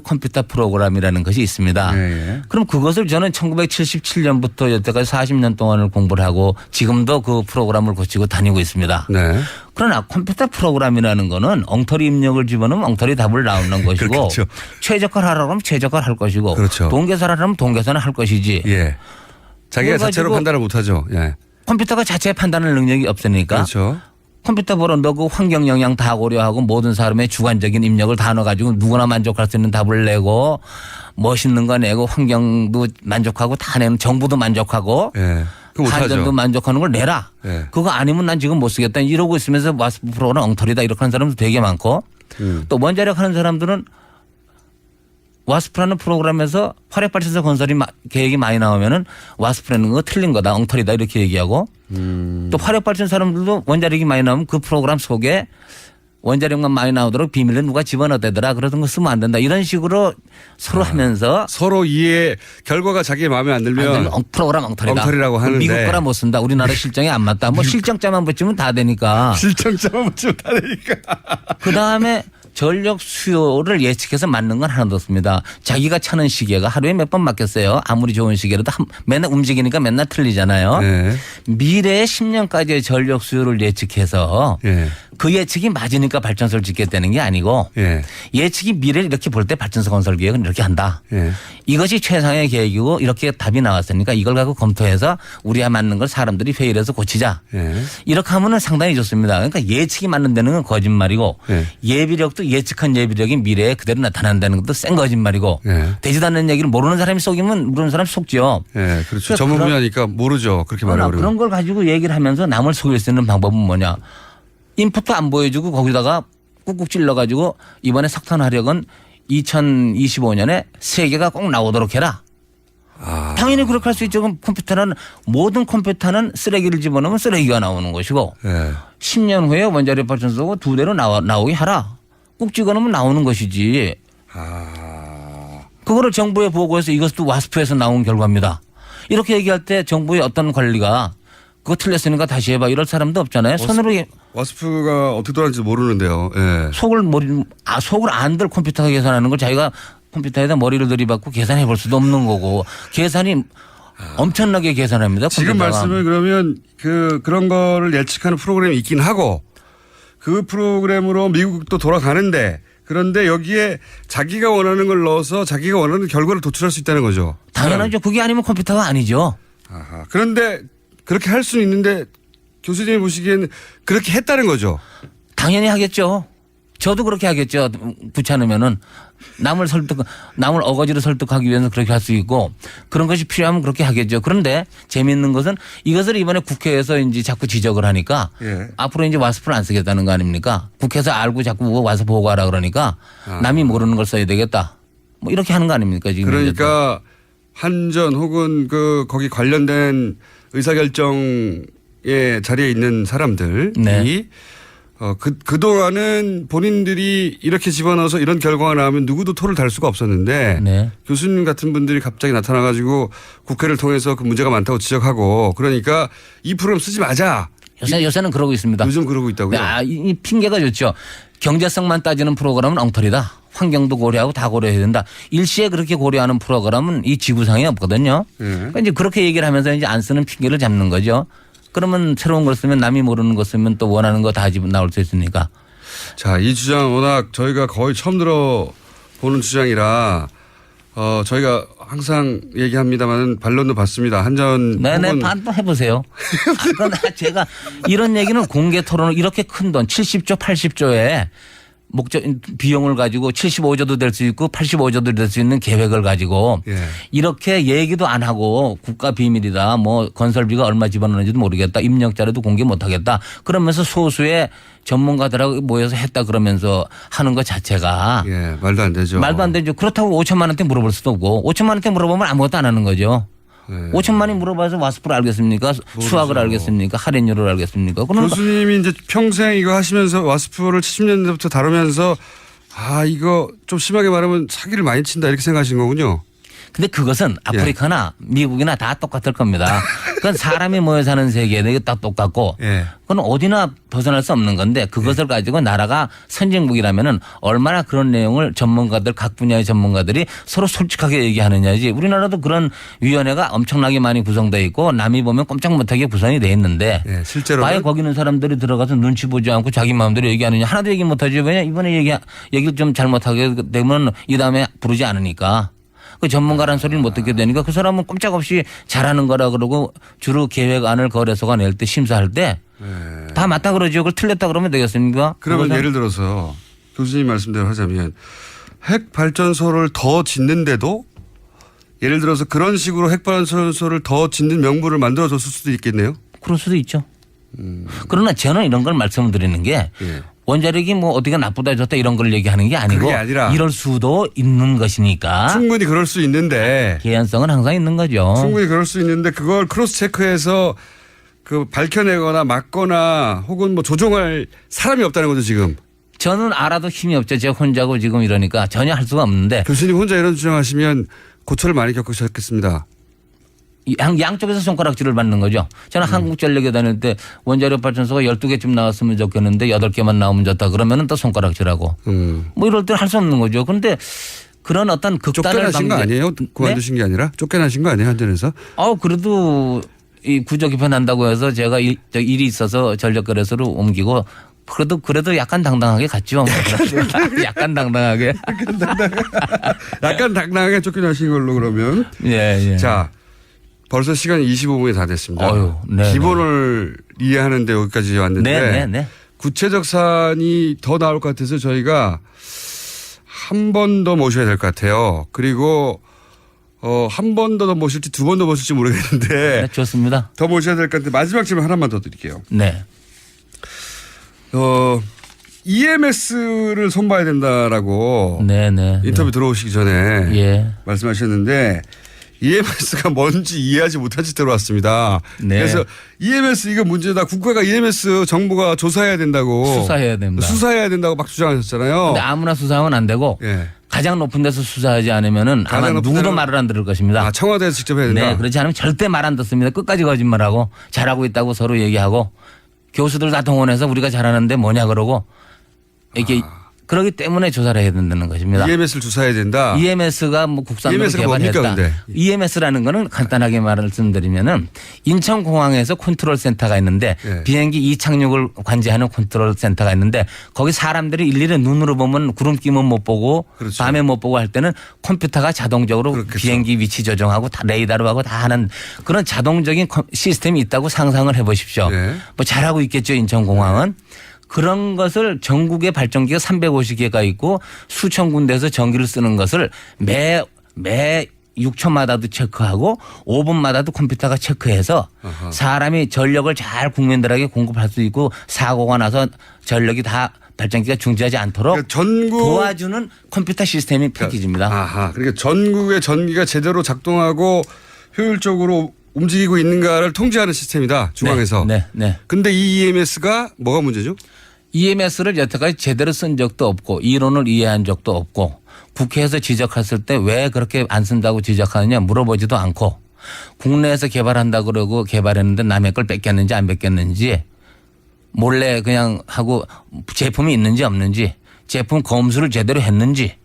컴퓨터 프로그램이라는 것이 있습니다. 예. 그럼 그것을 저는 1977년부터 여태까지 40년 동안을 공부를 하고 지금도 그 프로그램을 고치고 다니고 있습니다. 네. 그러나 컴퓨터 프로그램이라는 거는 엉터리 입력을 집어넣으면 엉터리 답을 나오는 것이고 그렇죠. 최적화를 하라고 하면 최적화를 할 것이고 그렇죠. 동계산을 하면 동계산을 할 것이지. 예. 자기가 자체로 판단을 못 하죠. 예. 컴퓨터가 자체 판단할 능력이 없으니까. 그렇죠. 컴퓨터 보러 넣고 환경 영향 다 고려하고 모든 사람의 주관적인 입력을 다 넣어가지고 누구나 만족할 수 있는 답을 내고 멋있는 거 내고 환경도 만족하고 다 내는 정부도 만족하고 예. 한전도 만족하는 걸 내라. 예. 그거 아니면 난 지금 못 쓰겠다. 이러고 있으면서 와스프 프로는 엉터리다 이렇게 하는 사람도 되게 많고 또 원자력 하는 사람들은 와스프라는 프로그램에서 화력발전소 건설이 계획이 많이 나오면은 와스프라는 거 틀린 거다, 엉터리다 이렇게 얘기하고 또 화력발전 사람들도 원자력이 많이 나오면 그 프로그램 속에 원자력만 많이 나오도록 비밀을 누가 집어넣대더라. 그러던 거 쓰면 안 된다. 이런 식으로 서로 하면서 서로 이해 결과가 자기 마음에 안 들면 프로그램 엉터리다. 엉터리라고 하는데 미국 거라 못 쓴다. 우리나라 실정에 안 맞다. 뭐 실정자만 붙이면 다 되니까. 실정자만 붙이면 다 되니까. 그다음에 전력 수요를 예측해서 맞는 건 하나도 없습니다. 자기가 차는 시계가 하루에 몇 번 맞겠어요. 아무리 좋은 시계라도 맨날 움직이니까 맨날 틀리잖아요. 네. 미래의 10년까지의 전력 수요를 예측해서 예. 그 예측이 맞으니까 발전소를 짓겠다는 게 아니고 예. 예측이 미래를 이렇게 볼 때 발전소 건설 계획은 이렇게 한다. 예. 이것이 최상의 계획이고 이렇게 답이 나왔으니까 이걸 갖고 검토해서 우리와 맞는 걸 사람들이 회의를 해서 고치자. 예. 이렇게 하면은 상당히 좋습니다. 그러니까 예측이 맞는다는 건 거짓말이고 예. 예비력도 예측한 예비력이 미래에 그대로 나타난다는 것도 센 거짓말이고 예. 되지도 않는 얘기를 모르는 사람이 속이면 모르는 사람이 속죠. 예. 그렇죠. 그러니까 전문 분야니까 모르죠. 그렇게 그러나 말해버리면. 그런 걸 가지고 얘기를 하면서 남을 속일 수 있는 방법은 뭐냐. 인풋도 안 보여주고 거기다가 꾹꾹 찔러가지고 이번에 석탄 화력은 2025년에 3개가 꼭 나오도록 해라. 당연히 그렇게 할 수 있죠. 그럼 모든 컴퓨터는 쓰레기를 집어넣으면 쓰레기가 나오는 것이고 예. 10년 후에 원자력 발전소가 2대로 나오게 하라. 꾹 찍어놓으면 나오는 것이지. 그거를 정부에 보고해서 이것도 와스프에서 나온 결과입니다. 이렇게 얘기할 때 정부의 어떤 관리가 그거 틀렸으니까 다시 해봐 이럴 사람도 없잖아요. 손으로 와스프가 어떻게 돌아가는지 모르는데요. 예. 속을 안들 컴퓨터가 계산하는 걸 자기가 컴퓨터에다 머리를 들이받고 계산해 볼 수도 없는 거고 계산이 엄청나게 계산합니다. 지금 컴퓨터가. 말씀을 그러면 그런 거를 예측하는 프로그램이 있긴 하고 그 프로그램으로 미국도 돌아가는데 그런데 여기에 자기가 원하는 걸 넣어서 자기가 원하는 결과를 도출할 수 있다는 거죠. 당연하죠. 그게 아니면 컴퓨터가 아니죠. 아하. 그런데 그렇게 할 수는 있는데 교수님이 보시기에는 그렇게 했다는 거죠. 당연히 하겠죠. 저도 그렇게 하겠죠. 귀찮으면은 남을 어거지로 설득하기 위해서 그렇게 할 수 있고 그런 것이 필요하면 그렇게 하겠죠. 그런데 재미있는 것은 이것을 이번에 국회에서 이제 자꾸 지적을 하니까 예. 앞으로 이제 와스프를 안 쓰겠다는 거 아닙니까? 국회에서 알고 자꾸 와서 보고하라 그러니까 남이 모르는 걸 써야 되겠다. 뭐 이렇게 하는 거 아닙니까? 지금 그러니까 한전 혹은 거기 관련된 의사결정의 자리에 있는 사람들이 네. 그동안은 본인들이 이렇게 집어넣어서 이런 결과가 나오면 누구도 토를 달 수가 없었는데 네. 교수님 같은 분들이 갑자기 나타나가지고 국회를 통해서 그 문제가 많다고 지적하고 그러니까 이 프로그램 쓰지 마자. 요새는 그러고 있습니다. 요즘 그러고 있다고요? 이 핑계가 좋죠. 경제성만 따지는 프로그램은 엉터리다. 환경도 고려하고 다 고려해야 된다. 일시에 그렇게 고려하는 프로그램은 이 지구상에 없거든요. 그러니까 이제 그렇게 얘기를 하면서 이제 안 쓰는 핑계를 잡는 거죠. 그러면 새로운 걸 쓰면 남이 모르는 거 쓰면 또 원하는 거 다 나올 수 있으니까. 자, 이 주장 워낙 저희가 거의 처음 들어보는 주장이라 저희가 항상 얘기합니다만 반론도 받습니다. 한전 네네, 반도 해보세요. 그런데 제가 이런 얘기는 공개 토론을 이렇게 큰 돈 70조 80조에 비용을 가지고 75조도 될 수 있고 85조도 될 수 있는 계획을 가지고 예. 이렇게 얘기도 안 하고 국가 비밀이다 뭐 건설비가 얼마 집어넣는지도 모르겠다 입력자료도 공개 못하겠다 그러면서 소수의 전문가들하고 모여서 했다 그러면서 하는 것 자체가 예, 말도 안 되죠. 말도 안 되죠. 그렇다고 5천만 원대 물어볼 수도 없고 5천만 원대 물어보면 아무것도 안 하는 거죠. 네. 5천만이 물어봐서 와스프를 알겠습니까? 수학을 알겠습니까? 할인율을 알겠습니까? 그러니까 교수님이 이제 평생 이거 하시면서 와스프를 70년대부터 다루면서 이거 좀 심하게 말하면 사기를 많이 친다 이렇게 생각하신 거군요. 근데 그것은 아프리카나 미국이나 다 똑같을 겁니다. 그건 사람이 모여 사는 세계에 다 똑같고 예. 그건 어디나 벗어날 수 없는 건데 그것을 가지고 나라가 선진국이라면은 얼마나 그런 내용을 전문가들 각 분야의 전문가들이 서로 솔직하게 얘기하느냐지 우리나라도 그런 위원회가 엄청나게 많이 구성되어 있고 남이 보면 꼼짝 못하게 구성이 돼 있는데 예, 실제로 아예 거기 있는 사람들이 들어가서 눈치 보지 않고 자기 마음대로 얘기하느냐 하나도 얘기 못하지 왜냐 이번에 얘기를 좀 잘못하게 되면 이 다음에 부르지 않으니까 그 전문가라는 소리를 못 듣게 되니까 그 사람은 꼼짝없이 잘하는 거라 그러고 주로 계획안을 거래소가 낼 때 심사할 때 다 맞다 그러죠. 그걸 틀렸다 그러면 되겠습니까? 그러면 예를 들어서 교수님 말씀대로 하자면 핵발전소를 더 짓는데도 예를 들어서 그런 식으로 핵발전소를 더 짓는 명분을 만들어줬을 수도 있겠네요. 그럴 수도 있죠. 그러나 저는 이런 걸 말씀을 드리는 게 예. 원자력이 뭐 어디가 나쁘다 좋다 이런 걸 얘기하는 게 아니고 그게 아니라 이럴 수도 있는 것이니까 충분히 그럴 수 있는데 개연성은 항상 있는 거죠. 충분히 그럴 수 있는데 그걸 크로스 체크해서 그 밝혀내거나 막거나 혹은 뭐 조종할 사람이 없다는 거죠 지금. 저는 알아도 힘이 없죠. 제가 혼자고 지금 이러니까 전혀 할 수가 없는데 교수님 혼자 이런 주장하시면 고초를 많이 겪으셨겠습니다. 양쪽에서 손가락질을 받는 거죠. 저는 한국전력에 다닐 때 원자력 발전소가 12개쯤 나왔으면 좋겠는데 8개만 나오면 좋다 그러면은 또 손가락질하고 뭐 이럴 때 할 수 없는 거죠. 그런데 그런 어떤 극단을 쫓겨나신 거 아니에요? 그만두신 게 아니라 쫓겨나신 거 아니에요? 한전에서? 그래도 이 구조 개편한다고 해서 제가 일이 있어서 전력거래소로 옮기고 그래도 약간 당당하게 갔죠. 약간 당당하게. 약간 당당하게 쫓겨나신 걸로 그러면. 예. 자, 벌써 시간이 25분이 다 됐습니다. 네, 기본을 이해하는데 여기까지 왔는데 네. 구체적 사안이 더 나올 것 같아서 저희가 한 번 더 모셔야 될 것 같아요. 그리고 한 번 더 모실지 두 번 더 모실지 모르겠는데 네, 좋습니다. 더 모셔야 될 것 같은데 마지막 질문 하나만 더 드릴게요. 네. EMS를 손봐야 된다라고 네. 인터뷰 들어오시기 전에 예. 말씀하셨는데 EMS가 뭔지 이해하지 못한 채 들어왔습니다. 네. 그래서 EMS 이거 문제다. 국가가 EMS 정부가 조사해야 된다고. 수사해야 됩니다. 수사해야 된다고 막 주장하셨잖아요. 근데 아무나 수사하면 안 되고 예. 가장 높은 데서 수사하지 않으면은 아마 누구도 말을 안 들을 것입니다. 청와대에서 직접 해야 된다. 네. 그렇지 않으면 절대 말 안 듣습니다. 끝까지 거짓말하고 잘하고 있다고 서로 얘기하고 교수들 다 동원해서 우리가 잘하는데 뭐냐 그러고 이렇게 그렇기 때문에 조사를 해야 된다는 것입니다. EMS를 조사해야 된다. EMS가 뭐 국산으로 EMS가 개발했다. 뭡니까, 근데? EMS라는 거는 간단하게 말씀드리면은 인천공항에서 컨트롤 센터가 있는데 예. 비행기 이착륙을 관제하는 컨트롤 센터가 있는데 거기 사람들이 일일이 눈으로 보면 구름끼면 못 보고 그렇죠. 밤에 못 보고 할 때는 컴퓨터가 자동적으로 그렇겠죠. 비행기 위치 조정하고 다 레이더로 하고 다 하는 그런 자동적인 시스템이 있다고 상상을 해 보십시오. 예. 뭐 잘하고 있겠죠 인천공항은. 그런 것을 전국에 발전기가 350개가 있고 수천 군데에서 전기를 쓰는 것을 매 6초마다도 체크하고 5분마다도 컴퓨터가 체크해서 아하. 사람이 전력을 잘 국민들에게 공급할 수 있고 사고가 나서 전력이 다 발전기가 중지하지 않도록 그러니까 전국 도와주는 컴퓨터 시스템이 패키지입니다. 아하. 그러니까 전국의 전기가 제대로 작동하고 효율적으로 움직이고 있는가를 통제하는 시스템이다. 중앙에서. 네. 근데 이 EMS가 뭐가 문제죠? EMS를 여태까지 제대로 쓴 적도 없고 이론을 이해한 적도 없고 국회에서 지적했을 때 왜 그렇게 안 쓴다고 지적하느냐 물어보지도 않고 국내에서 개발한다 그러고 개발했는데 남의 걸 뺏겼는지 안 뺏겼는지 몰래 그냥 하고 제품이 있는지 없는지 제품 검수를 제대로 했는지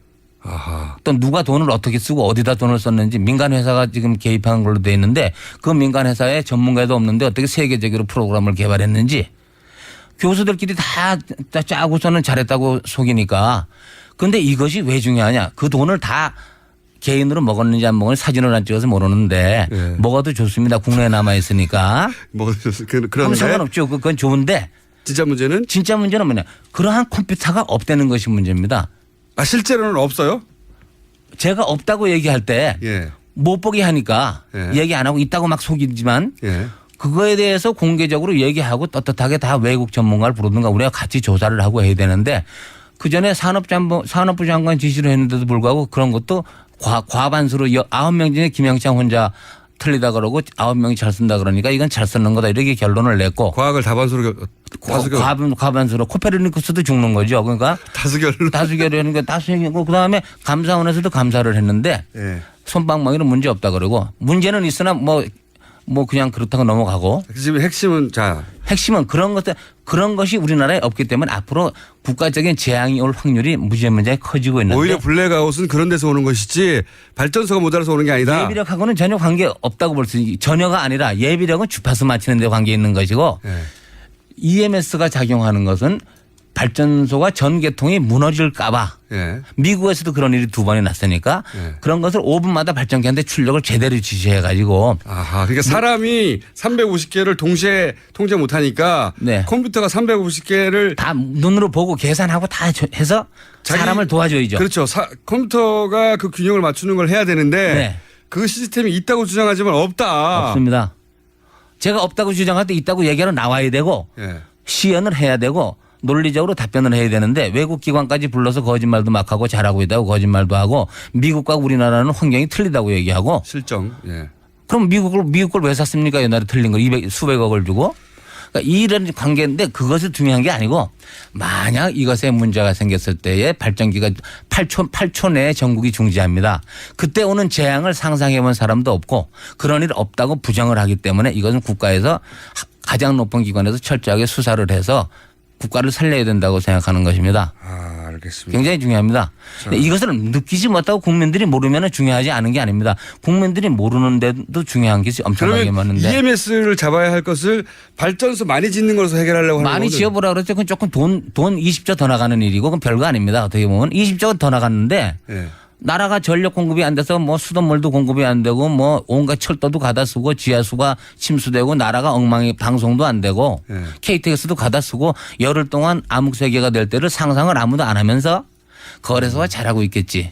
아하. 또 누가 돈을 어떻게 쓰고 어디다 돈을 썼는지 민간 회사가 지금 개입한 걸로 돼 있는데 그 민간 회사에 전문가도 없는데 어떻게 세계적으로 프로그램을 개발했는지 교수들끼리 다 짜고서는 잘했다고 속이니까 근데 이것이 왜 중요하냐 그 돈을 다 개인으로 먹었는지 안 먹었는지 사진을 안 찍어서 모르는데 네. 먹어도 좋습니다. 국내에 남아 있으니까 그런데 그럼 상관없죠. 그건 좋은데 진짜 문제는 뭐냐 그러한 컴퓨터가 없다는 것이 문제입니다. 실제로는 없어요? 제가 없다고 얘기할 때 예. 못 보게 하니까 예. 얘기 안 하고 있다고 막 속이지만 예. 그거에 대해서 공개적으로 얘기하고 떳떳하게 다 외국 전문가를 부르든가 우리가 같이 조사를 하고 해야 되는데 그전에 산업부 장관 지시를 했는데도 불구하고 그런 것도 과반수로 9명 중에 김영창 혼자 틀리다 그러고 9명이 잘 쓴다 그러니까 이건 잘 쓰는 거다 이렇게 결론을 냈고 과학을 다반수로 과반수로 코페르니쿠스도 죽는 거죠. 그러니까 다수결로 다수결을 하는 게 다수결이고 그다음에 감사원에서도 감사를 했는데 예. 손방망이로 문제 없다 그러고 문제는 있으나 뭐 그냥 그렇다고 넘어가고 지금 핵심은 핵심은 그런 것이 우리나라에 없기 때문에 앞으로 국가적인 재앙이 올 확률이 무지무지하게 커지고 있는데 오히려 블랙아웃은 그런 데서 오는 것이지 발전소가 모자라서 오는 게 아니다. 예비력하고는 전혀 관계 없다고 볼 수 있지 전혀가 아니라 예비력은 주파수 맞추는 데 관계 있는 것이고 예. EMS가 작용하는 것은 발전소가 전개통이 무너질까 봐 예. 미국에서도 그런 일이 2번이 났으니까 예. 그런 것을 5분마다 발전기한테 출력을 제대로 지시해 가지고 아하. 그러니까 사람이 350개를 동시에 통제 못 하니까 네. 컴퓨터가 350개를 다 눈으로 보고 계산하고 다 해서 사람을 도와줘야죠. 그렇죠. 컴퓨터가 그 균형을 맞추는 걸 해야 되는데 네. 그 시스템이 있다고 주장하지만 없다. 없습니다. 제가 없다고 주장할 때 있다고 얘기하러 나와야 되고 예. 시연을 해야 되고 논리적으로 답변을 해야 되는데 외국 기관까지 불러서 거짓말도 막 하고 잘하고 있다고 거짓말도 하고 미국과 우리나라는 환경이 틀리다고 얘기하고 실정. 예. 그럼 미국 걸 왜 샀습니까? 옛날에 틀린 걸 수백억을 주고. 그러니까 이런 관계인데 그것이 중요한 게 아니고 만약 이것에 문제가 생겼을 때에 발전기가 8초 내에 전국이 중지합니다. 그때 오는 재앙을 상상해 본 사람도 없고 그런 일 없다고 부정을 하기 때문에 이것은 국가에서 가장 높은 기관에서 철저하게 수사를 해서 국가를 살려야 된다고 생각하는 것입니다. 아, 알겠습니다. 굉장히 중요합니다. 근데 이것을 느끼지 못하고 국민들이 모르면 중요하지 않은 게 아닙니다. 국민들이 모르는데도 중요한 게 엄청나게 많은데. EMS를 잡아야 할 것을 발전소 많이 짓는 것으로 해결하려고 하는 많이 거는 지어보라 그랬죠. 그건 조금 돈 20조 더 나가는 일이고 그건 별거 아닙니다. 어떻게 보면 20조가 더 나갔는데 예. 나라가 전력 공급이 안 돼서 뭐 수돗물도 공급이 안 되고 뭐 온갖 철도도 가다 쓰고 지하수가 침수되고 나라가 엉망이 방송도 안 되고 예. KTX도 가다 쓰고 열흘 동안 암흑 세계가 될 때를 상상을 아무도 안 하면서 거래소가 잘하고 있겠지.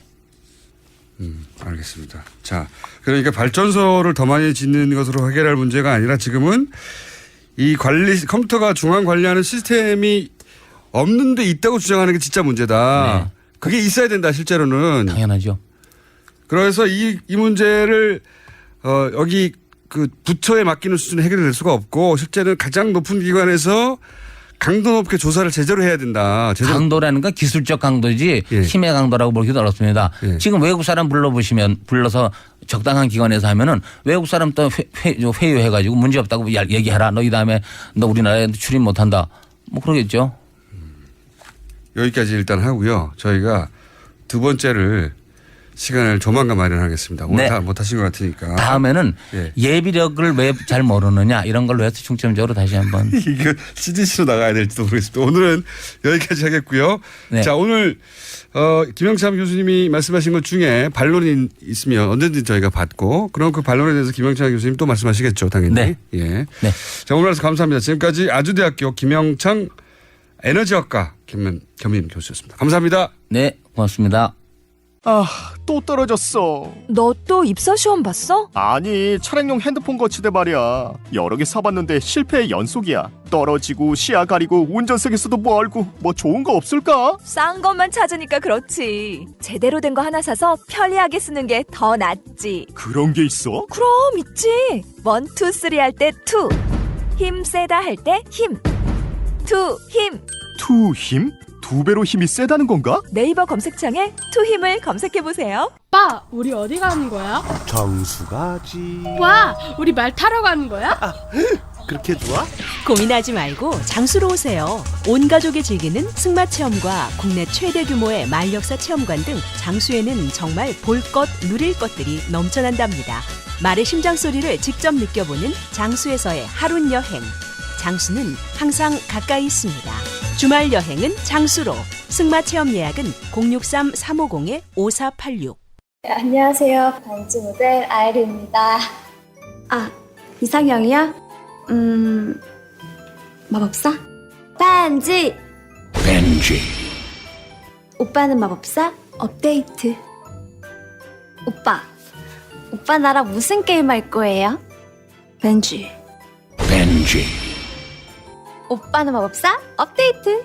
알겠습니다. 자, 그러니까 발전소를 더 많이 짓는 것으로 해결할 문제가 아니라 지금은 이 컴퓨터가 중앙 관리하는 시스템이 없는데 있다고 주장하는 게 진짜 문제다. 네. 그게 있어야 된다, 실제로는. 당연하죠. 그래서 이 문제를 여기 그 부처에 맡기는 수준에 해결될 수가 없고 실제는 가장 높은 기관에서 강도 높게 조사를 제대로 해야 된다. 강도라는 건 기술적 강도지 예. 힘의 강도라고 보기도 어렵습니다. 예. 지금 외국 사람 불러서 적당한 기관에서 하면은 외국 사람 또 회유해가지고 문제 없다고 얘기하라. 너 이 다음에 너 우리나라에 출입 못한다. 뭐 그러겠죠. 여기까지 일단 하고요. 저희가 두 번째를 시간을 조만간 마련하겠습니다. 오늘 네. 다 못하신 것 같으니까. 다음에는 예. 예비력을 왜 잘 모르느냐 이런 걸로 해서 중점적으로 다시 한번. 이거 CDC로 나가야 될지도 모르겠습니다. 오늘은 여기까지 하겠고요. 네. 자, 오늘 김영참 교수님이 말씀하신 것 중에 반론이 있으면 언제든지 저희가 받고 그럼 그 반론에 대해서 김영참 교수님 또 말씀하시겠죠. 당연히. 네. 예. 네. 자, 오늘 와서 감사합니다. 지금까지 아주대학교 김영창 에너지학과 겸임 교수였습니다. 감사합니다. 네, 고맙습니다. 아, 또 떨어졌어. 너 또 입사 시험 봤어? 아니, 차량용 핸드폰 거치대 말이야. 여러 개 사봤는데 실패의 연속이야. 떨어지고 시야 가리고 운전석에서도 멀고 뭐 좋은 거 없을까? 싼 것만 찾으니까 그렇지. 제대로 된 거 하나 사서 편리하게 쓰는 게 더 낫지. 그런 게 있어? 그럼 있지. 1, 2, 3 할 때 2. 힘 세다 할 때 힘. 2 힘. 투 힘? 2배로 힘이 세다는 건가? 네이버 검색창에 2 힘을 검색해 보세요. 오빠, 우리 어디 가는 거야? 정수 가지. 와, 우리 말 타러 가는 거야? 그렇게 좋아? 고민하지 말고 장수로 오세요. 온 가족이 즐기는 승마 체험과 국내 최대 규모의 말역사 체험관 등 장수에는 정말 볼 것, 누릴 것들이 넘쳐난답니다. 말의 심장 소리를 직접 느껴보는 장수에서의 하룬 여행. 장수는 항상 가까이 있습니다. 주말 여행은 장수로. 승마 체험 예약은 063-350-5486. 안녕하세요. 반지 모델 아이리입니다. 아, 이상형이요? 마법사? 반지! 오빠는 마법사? 업데이트. 오빠 나랑 무슨 게임 할 거예요? 벤지. 오빠는 마법사? 업데이트.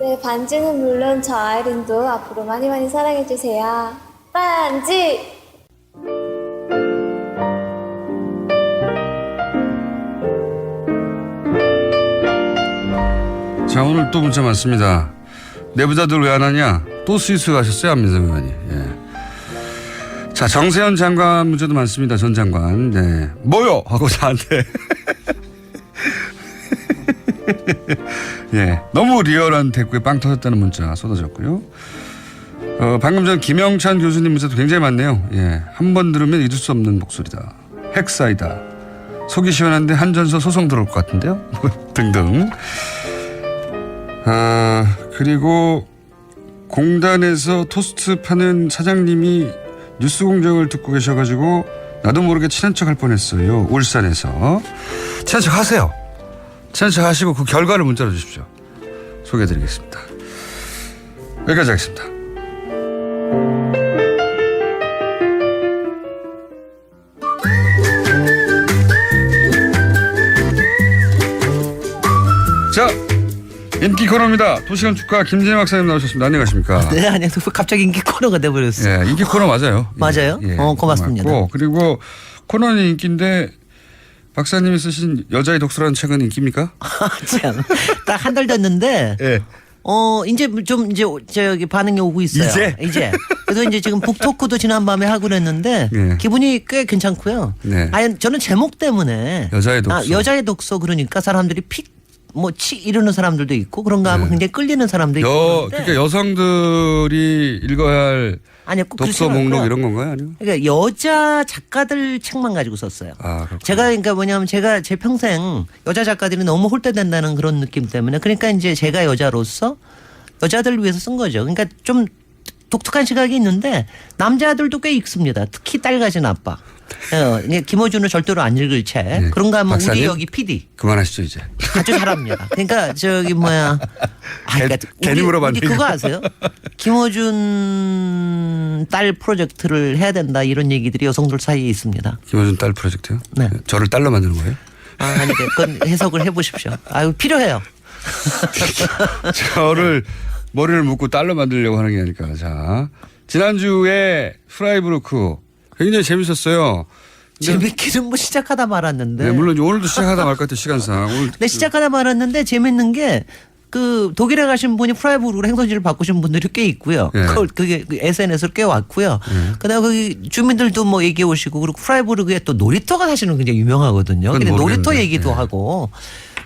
네, 반지는 물론 저 아이린도 앞으로 많이 많이 사랑해주세요. 반지! 자, 오늘 또 문자 많습니다. 내부자들 왜 안 하냐? 또 스위스 가셨어요, 안민석 의원이. 예. 자, 정세현 장관 문제도 많습니다. 전 장관. 네. 뭐요? 하고 저한테. 예. 너무 리얼한 대꾸에 빵 터졌다는 문자 쏟아졌고요. 방금 전 김영찬 교수님 문자도 굉장히 많네요. 예. 한 번 들으면 잊을 수 없는 목소리다. 핵사이다. 속이 시원한데 한전서 소송 들어올 것 같은데요. 등등. 그리고 공단에서 토스트 파는 사장님이 뉴스 공장을 듣고 계셔가지고 나도 모르게 친한 척 할 뻔했어요. 울산에서. 친한 척 하세요. 친한 척 하시고 그 결과를 문자로 주십시오. 소개해드리겠습니다. 여기까지 하겠습니다. 자, 인기 코너입니다. 도시건 축가 김진애 박사님 나오셨습니다. 안녕하십니까? 네, 안녕하세요. 갑자기 인기 코너가 돼버렸어요. 예, 인기 코너 맞아요. 맞아요? 고맙습니다. 고맙고, 그리고 코너는 인기인데 박사님이 쓰신 여자의 독서라는 책은 인기입니까? 참, 딱 한 달 됐는데. 예. 이제 좀 저기 반응이 오고 있어요. 이제. 그래서 이제 지금 북토크도 지난밤에 하고 그랬는데 네. 기분이 꽤 괜찮고요. 네. 아니 저는 제목 때문에 여자의 독서. 여자의 독서 그러니까 사람들이 치 이러는 사람들도 있고 그런가 하면 굉장히 끌리는 사람도 있고. 그러니까 여성들이 읽어야 할 아니요, 꼭 독서 그렇지 목록 않고요. 이런 건가요? 아니면? 그러니까 여자 작가들 책만 가지고 썼어요. 제가 그러니까 뭐냐면 제가 제 평생 여자 작가들이 너무 홀대된다는 그런 느낌 때문에 그러니까 이제 제가 여자로서 여자들을 위해서 쓴 거죠. 그러니까 좀 독특한 시각이 있는데 남자들도 꽤 읽습니다. 특히 딸 가진 아빠. 김어준은 절대로 안 읽을 책. 네. 그런가 하면 박사님? 우리 여기 PD. 그만하시죠 이제. 아주 잘합니다. 그러니까 그러니까 괜히 물어봤네. 우리 그거 아세요? 김어준 딸 프로젝트를 해야 된다 이런 얘기들이 여성들 사이에 있습니다. 김어준 딸 프로젝트요? 네. 저를 딸로 만드는 거예요? 아니 그건 해석을 해보십시오. 아유 필요해요. 저를 머리를 묶고 딸로 만들려고 하는 게 아닐까. 자, 지난주에 프라이부르크 굉장히 재밌었어요. 재밌기는 뭐 시작하다 말았는데. 네, 물론 오늘도 시작하다 말 것 같아요. 시간상. 오늘 네, 시작하다 말았는데 재밌는 게 그 독일에 가신 분이 프라이부르크로 행선지를 바꾸신 분들이 꽤 있고요. 네. 그게 SNS로 꽤 왔고요. 그다음에 거기 주민들도 뭐 얘기해 오시고 그리고 프라이부르크에 또 놀이터가 사실은 굉장히 유명하거든요. 근데 놀이터 얘기도 하고.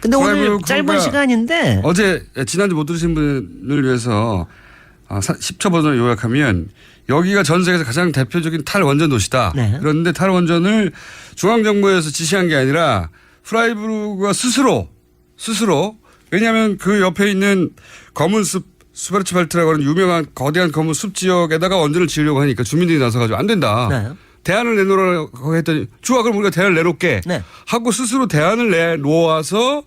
근데 오늘 짧은 시간인데 어제 지난주 못 들으신 분을 위해서 10초 버전을 요약하면 여기가 전 세계에서 가장 대표적인 탈원전 도시다. 네. 그런데 탈원전을 중앙정부에서 지시한 게 아니라 프라이부르크가 스스로 왜냐하면 그 옆에 있는 검은 숲 스바르츠발트라고 하는 유명한 거대한 검은 숲 지역에다가 원전을 지으려고 하니까 주민들이 나서가지고 안 된다. 네. 대안을 내놓으라고 했더니 좋아 그럼 우리가 대안을 내놓게 네. 하고 스스로 대안을 내놓아서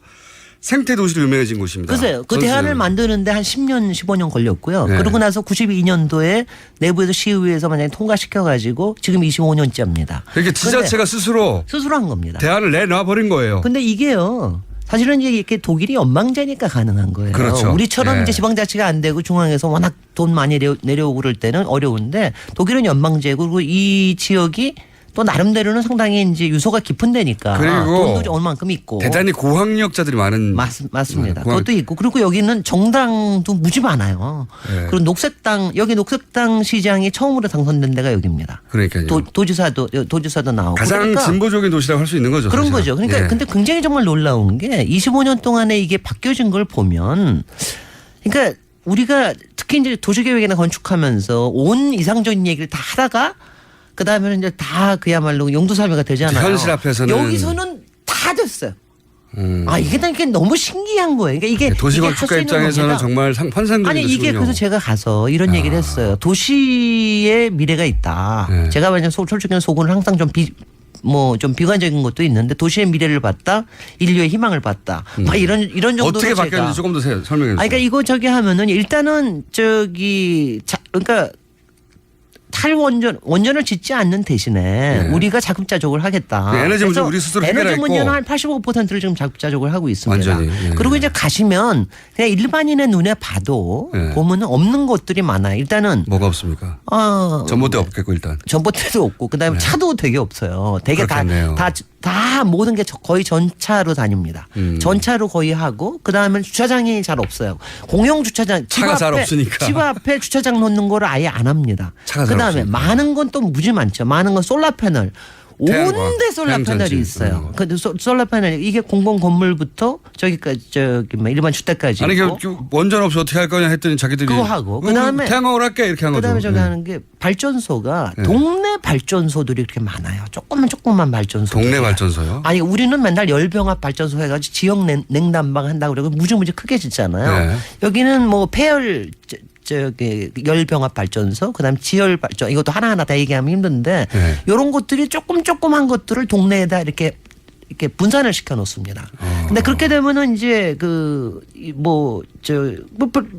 생태 도시로 유명해진 곳입니다. 글쎄요. 그 대안을 만드는데 한 10년 15년 걸렸고요. 네. 그러고 나서 92년도에 내부에서 시의회에서 만약에 통과시켜가지고 지금 25년째입니다. 그러니까 지자체가 스스로 한 겁니다. 대안을 내놔 버린 거예요. 근데 이게요. 사실은 이제 이렇게 독일이 연방제니까 가능한 거예요. 그렇죠. 우리처럼 예. 이제 지방자치가 안 되고 중앙에서 워낙 돈 많이 내려오고 그럴 때는 어려운데 독일은 연방제고 그리고 이 지역이 또 나름대로는 상당히 이제 유서가 깊은 데니까 그리고 돈도 얼만큼 있고 대단히 고학력자들이 많은 맞습니다. 그것도 있고 그리고 여기는 정당도 무지 많아요. 네. 그리고 녹색당 시장이 처음으로 당선된 데가 여기입니다. 그러니까요. 도지사도 나오고 가장 그러니까 진보적인 도시라고 할 수 있는 거죠. 그런 사실은. 거죠. 그러니까 예. 근데 굉장히 정말 놀라운 게 25년 동안에 이게 바뀌어진 걸 보면 그러니까 우리가 특히 이제 도시계획이나 건축하면서 온 이상적인 얘기를 다 하다가 그다음에는 이제 다 그야말로 용도사회가 되잖아요. 현실 앞에서는 여기서는 다 됐어요. 이게 너무 신기한 거예요. 그러니까 이게 도시건축가 입장에서는 정말 환상적인 아니 거군요. 이게 그래서 제가 가서 이런 얘기를 했어요. 도시의 미래가 있다. 네. 제가 만약 솔직히 속은 항상 좀 비관적인 것도 있는데 도시의 미래를 봤다, 인류의 희망을 봤다. 막 이런 정도로 어떻게 바뀌었는지 조금 더 설명해 주세요. 그러니까 이거 하면은 일단은 그러니까 원전을 짓지 않는 대신에 우리가 자급자족을 하겠다. 네, 에너지 문제 우리 스스로 해결하고 에너지 문제는 한 85%를 지금 자급자족을 하고 있습니다. 완전히. 네. 그리고 이제 가시면 그냥 일반인의 눈에 봐도 보면은 없는 것들이 많아요. 일단은 뭐가 없습니까? 전봇대 없겠고 일단. 전봇대도 없고 그다음에 차도 되게 없어요. 되게 그렇겠네요. 다 모든 게 거의 전차로 다닙니다. 전차로 거의 하고 그다음에 주차장이 잘 없어요. 공영 주차장 차가 잘 없으니까. 집 앞에 주차장 놓는 거를 아예 안 합니다. 차가 잘 그다음에 없으니까. 많은 건 또 무지 많죠. 많은 건 솔라 패널. 온데 솔라 패널이 있어요. 근데 솔라 패널 이게 공공 건물부터 저기까지 일반 주택까지 아니 있고. 원전 없이 어떻게 할 거냐 했더니 자기들이 그거 하고 그다음에 태양광을 할게 이렇게 한 거죠. 그다음에 저기 하는 게 발전소가 동네 발전소들이 그렇게 많아요. 조그만 발전소. 동네 발전소요? 아니 우리는 맨날 열병합 발전소 해가지고 지역 냉난방 한다고 그러고 무지무지 크게 짓잖아요. 네. 여기는 뭐 폐열 열병합 발전소, 그다음 지열 발전 이것도 하나하나 다 얘기하면 힘든데 이런 것들이 조그만 것들을 동네에다 이렇게 분산을 시켜 놓습니다. 근데 그렇게 되면은 이제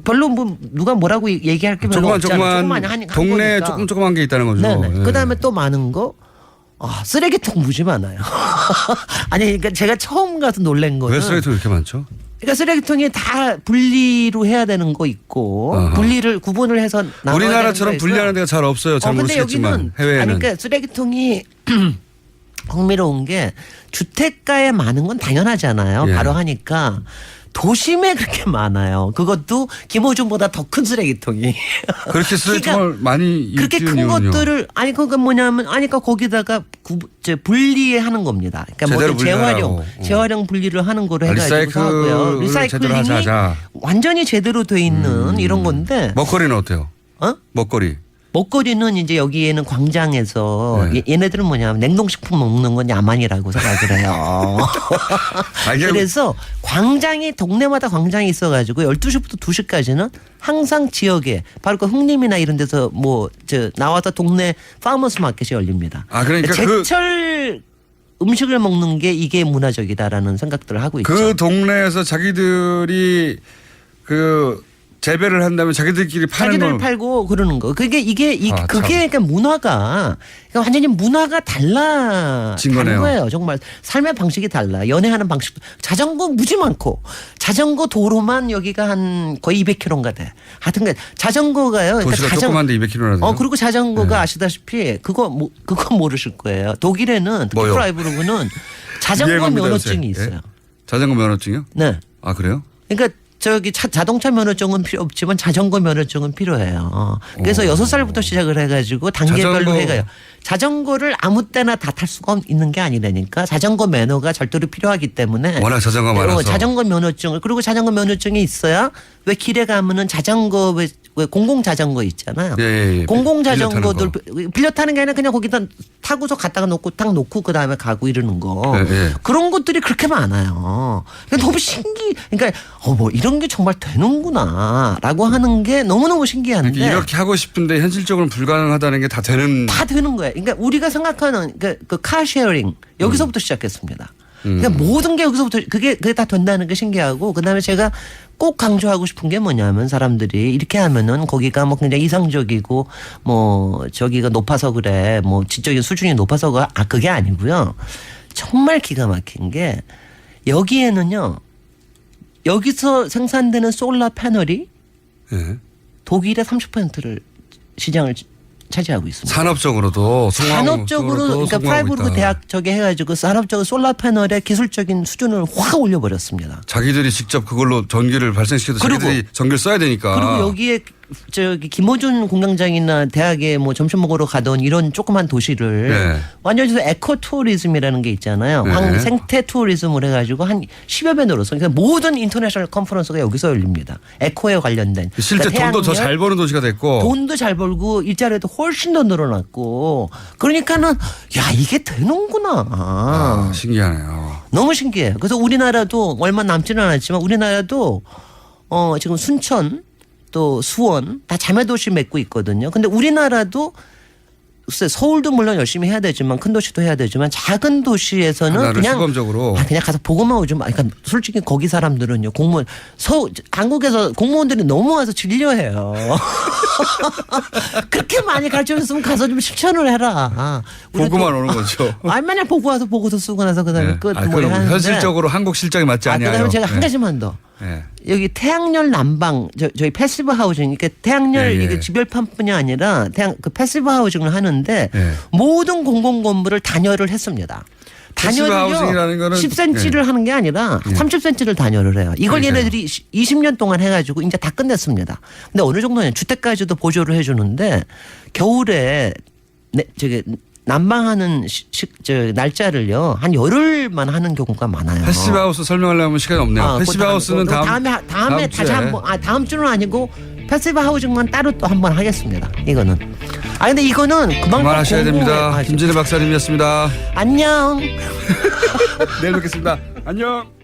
별로 누가 뭐라고 얘기할 게 별로 없잖아요. 동네에 조그만 게 있다는 거죠. 네네. 그다음에 또 많은 거 쓰레기통 무지 많아요. 아니 그러니까 제가 처음 가서 놀란 거는 왜 쓰레기통 이렇게 많죠? 그러니까 쓰레기통이 다 분리로 해야 되는 거 있고 분리를 구분을 해서 나눠야 우리나라처럼 되는 거 분리하는 데가 잘 없어요. 잘 근데 모르시겠지만 여기는 해외에는. 아니, 그러니까 쓰레기통이 흥미로운 게 주택가에 많은 건 당연하잖아요. 예. 바로 하니까 도심에 그렇게 많아요. 그것도 김호준보다 더 큰 쓰레기통이. 그렇게 쓰레기통을 많이 그렇게 띄운 큰 이유는요? 것들을 아니 그건 뭐냐면 아니까 거기다가 분리하는 겁니다. 그러니까 제대로 모든 분리하라고. 재활용 분리를 하는 거로 해가지고 리사이클을 하고요. 제대로 하자. 완전히 제대로 돼 있는 이런 건데. 먹거리는 어때요? 어? 먹거리는 이제 여기에는 광장에서 얘네들은 뭐냐면 냉동식품 먹는 건 야만이라고 생각을 해요. 그래서 광장이 동네마다 광장이 있어가지고 12시부터 2시까지는 항상 지역에 바로 그 흥림이나 이런 데서 나와서 동네 파머스 마켓이 열립니다. 그러니까 제철 음식을 먹는 게 이게 문화적이다라는 생각들을 하고 있죠. 그 동네에서 자기들이 재배를 한다면 자기들끼리 파는 자기들 걸 팔고 그러는 거. 그게 그러니까 문화가 그러니까 완전히 문화가 달라진 거예요. 정말 삶의 방식이 달라. 연애하는 방식도 자전거 무지 많고 자전거 도로만 여기가 한 거의 200km인가 돼. 하여튼 자전거가요. 도시가 조그만데 200km나 돼요. 그리고 자전거가 아시다시피 그거 모르실 거예요. 독일에는 뭐요? 프라이브르그는 자전거 면허증이 있어요. 자전거 면허증이요? 네. 아 그래요? 그러니까 자동차 면허증은 필요 없지만 자전거 면허증은 필요해요. 그래서 6살부터 시작을 해가지고 단계별로 해가요. 자전거를 아무 때나 다 탈 수가 있는 게 아니라니까 자전거 면허가 절대로 필요하기 때문에 워낙 자전거가 많아서 자전거 면허증을 그리고 자전거 면허증이 있어야 왜 길에 가면은 자전거 왜 공공 자전거 있잖아요. 예. 공공 자전거들 빌려 타는 게 아니라 그냥 거기다 타고서 갖다가 놓고 딱 놓고 그 다음에 가고 이러는 거 그런 것들이 그렇게 많아요. 그러니까 너무 그러니까 이런 게 정말 되는구나라고 하는 게 너무너무 신기한데 이렇게 하고 싶은데 현실적으로 불가능하다는 게 다 되는 거예요. 그러니까 우리가 생각하는 그 카쉐어링 여기서부터 시작했습니다. 그러니까 모든 게 여기서부터 그게 다 된다는 게 신기하고 그다음에 제가 꼭 강조하고 싶은 게 뭐냐면 사람들이 이렇게 하면은 거기가 굉장히 이상적이고 저기가 높아서 그래 지적인 수준이 높아서 그게 아니고요. 정말 기가 막힌 게 여기에는요. 여기서 생산되는 솔라 패널이 독일의 30%를 시장을 차지하고 있습니다. 산업적으로도 그러니까 프라이부르크 대학 해가지고 산업적으로 솔라 패널의 기술적인 수준을 확 올려버렸습니다. 자기들이 직접 그걸로 전기를 발생시켜도 자기들이 전기를 써야 되니까. 그리고 여기에 김호준 공장장이나 대학에 점심 먹으러 가던 이런 조그만 도시를 완전히 에코 투어리즘이라는 게 있잖아요. 생태 투어리즘을 해가지고 한 10여 배 늘어서 그러니까 모든 인터내셔널 컨퍼런스가 여기서 열립니다. 에코에 관련된. 실제 돈도 더 잘 버는 도시가 됐고. 돈도 잘 벌고 일자리도 훨씬 더 늘어났고 그러니까는 이게 되는구나. 신기하네요. 너무 신기해요. 그래서 우리나라도 얼마 남지는 않았지만 우리나라도 지금 순천 또 수원 다 자매도시 맺고 있거든요. 근데 우리나라도 글쎄 서울도 물론 열심히 해야 되지만 큰 도시도 해야 되지만 작은 도시에서는 그냥 시범적으로 그냥 가서 보고만 오지 마. 그러니까 솔직히 거기 사람들은요 공무원 한국에서 공무원들이 너무 와서 진료해요. 그렇게 많이 가르쳐줬으면 가서 좀 실천을 해라. 보고만 오는 거죠. 맨날 보고 와서 보고서 쓰고 나서 그다음에 끝. 그럼 현실적으로 한국 실정에 맞지 않아요. 그다음에 제가 한 가지만 더. 여기 태양열 난방 저희 패시브 하우징 그러니까 태양열 이게 지별판뿐이 아니라 그 패시브 하우징을 하는데 모든 공공 건물을 단열을 했습니다. 단열을요 10cm를 하는 게 아니라 30cm를 단열을 해요. 이걸 얘네들이 20년 동안 해가지고 이제 다 끝냈습니다. 근데 어느 정도는 주택까지도 보조를 해주는데 겨울에 난방하는 날짜를요 한 열흘만 하는 경우가 많아요. 패시브하우스 설명하려면 시간이 없네요. 패시브하우스는 다음에 다시 한번 다음 주는 아니고 패시브 하우징만 따로 또 한번 하겠습니다. 이거는 근데 이거는 그만하셔야 됩니다. 김진애 박사님이었습니다. 안녕. 내일 뵙겠습니다. 안녕.